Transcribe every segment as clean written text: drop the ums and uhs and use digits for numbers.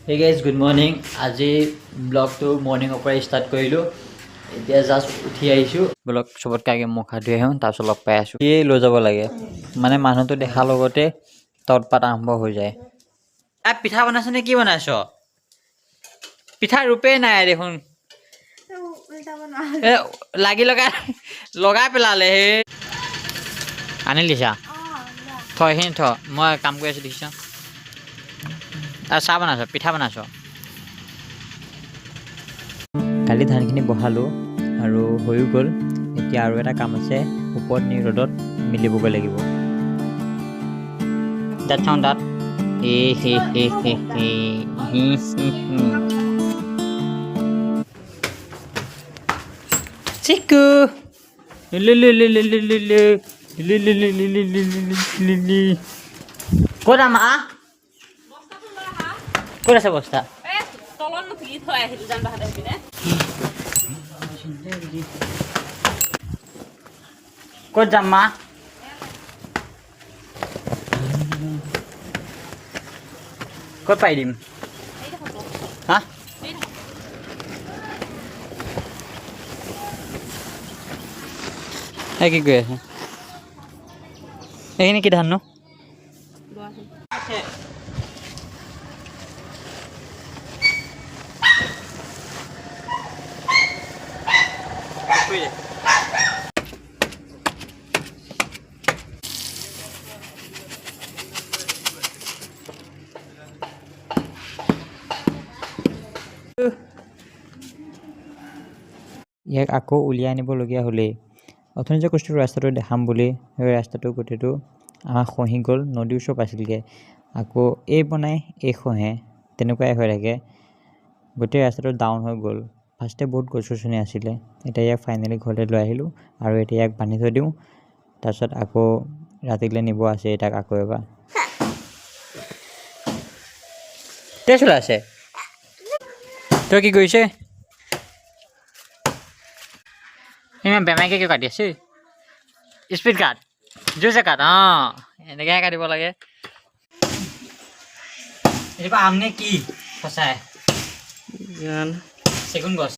Hey guys, good morning. আজি ব্লগটো মৰ্ণিঙৰ পৰা start কৰিলোঁ। এতিয়া জাষ্ট উঠি আহিছোঁ। ব্লগ চবতকৈ আগে মুখ হাত ধুই আহোঁ, তাৰপিছত লগ পাই আছোঁ। এই লৈ যাব লাগে, মানে মানুহটো দেখাৰ লগতে তৎপাত আৰম্ভ হৈ যায়। পিঠা বনাইছ নে কি বনাইছ? পিঠা ৰূপেই নাই দেখোন। লাগি লগাই পেলালে সেই আনি লিছা থ এইখিনি থ মই কাম কৰি আছোঁ দেখিছ। চাহ বনাইছ, পিঠা বনাইছ। কালি ধানখিনি বহালোঁ আৰু হৈও গ'ল। এতিয়া আৰু এটা কাম আছে, ওপৰত নি ৰ'দত মিলিবগৈ লাগিব। দাঁত চাওঁ দাঁত চিকু ক'ত আমা ক'ত আছে বস্তা? ক'ত যাম মা? ক'ত পাই দিম? হা এই কি কৰি আছে? এইখিনি কি ধান নো? ইয়াক আকৌ উলিয়াই আনিবলগীয়া হ'লেই। অথনি যে কৈছিলোঁ ৰাস্তাটো দেখাম বুলি, সেই ৰাস্তাটো গোটেইটো আমাৰ খহি গ'ল, নদীৰ ওচৰ পাইছিলগৈ। আকৌ এই বনাই এই খহে, তেনেকুৱাই হৈ থাকে। গোটেই ৰাস্তাটো ডাউন হৈ গ'ল। ফাৰ্ষ্টে বহুত গছ গছনি আছিলে, এতিয়া ইয়াক ফাইনেলি ঘৰলৈ লৈ আহিলোঁ আৰু এতিয়া ইয়াক বান্ধি থৈ দিওঁ। তাৰপিছত আকৌ ৰাতিলৈ নিব আছে তাক আকৌ এবাৰ। তেজ ওলাই আছে। তই কি কৰিছে? ইমান বেমাৰীকে কিয় কাটি আছে? স্পীড কাট, জোৰছে কাট। অঁ এনেকৈহে কাটিব লাগে। এইবা আমনে কি সঁচাই চেগুন গছ।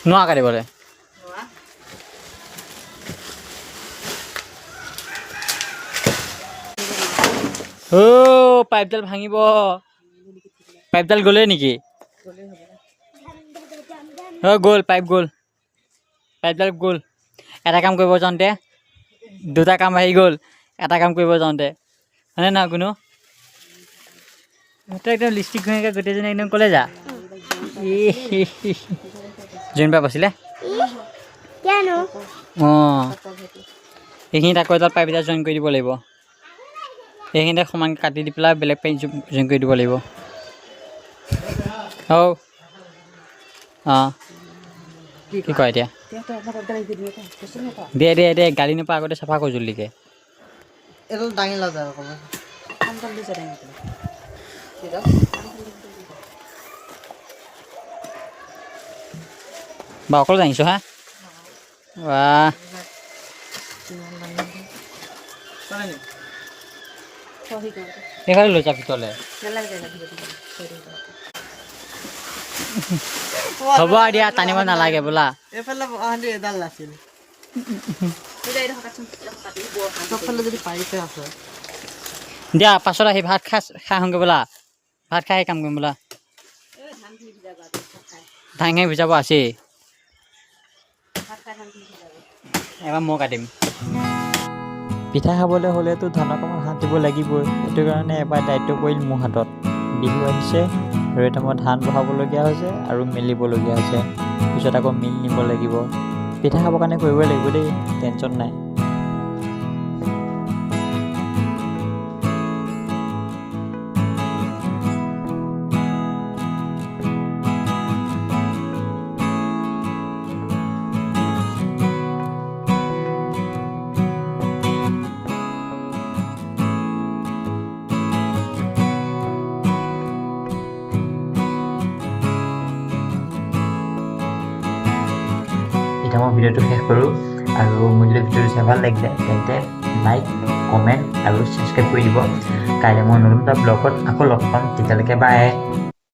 নোৱা কাটিবলৈ পাইপডাল ভাঙিব। পাইপডাল গ'লেই নেকি? গ'ল, পাইপ গ'ল, পাইপডাল গ'ল। এটা কাম কৰিব যাওঁতে দুটা কাম আহি গ'ল, এটা কাম কৰিব যাওঁতে, হয়নে নহয় কোনো? তই একদম লিপষ্টিক ঘঁহিকে গোটেইজনী একদম ক'লে যা। যোন পাইপ আছিলে অঁ, এইখিনিত আকৌ এডাল পাইপ এটা জইন কৰি দিব লাগিব। এইখিনিতে সমানকৈ কাটি দি পেলাই বেলেগ পাইপ জইন কৰি দিব লাগিব। অঁ কি কয় এতিয়া? দে গালি নোপোৱা আগতে চাফা কৰি জল্দিকে। বা অকলে দাঙিছোঁ হা? বাহ এইফালে লৈ যা ভিতৰলৈ। হ'ব দিয়া, টানিব নালাগে বোলা। দিয়া পাছত আহি ভাত খাই আহোঁগৈ বোলা। ভাত খাই কাম কৰিম বোলা। ধান খাই ভিজাব আছেই। এবাৰ মই কাটিম। পিঠা খাবলৈ হ'লেতো ধানৰ কামত হাত দিব লাগিবই। সেইটো কাৰণে এবাৰ দায়িত্ব পৰিল মোৰ হাতত। বিহু আহিছে আৰু এতিয়া মই ধান বহাবলগীয়া হৈছে আৰু মেলিবলগীয়া হৈছে। পিছত আকৌ মিল নিব লাগিব। পিঠা খাবৰ কাৰণে কৰিবই লাগিব দেই, টেনশ্যন নাই। এতিয়া মই ভিডিঅ'টো শেষ কৰোঁ আৰু মোৰ যদি ভিডিঅ'টো চাই ভাল লাগিলে তেন্তে লাইক কমেণ্ট আৰু ছাবস্ক্ৰাইব কৰি দিব কাইলৈ মই নতুন এটা ব্লগত আকৌ লগ পাম তেতিয়ালৈকে বাই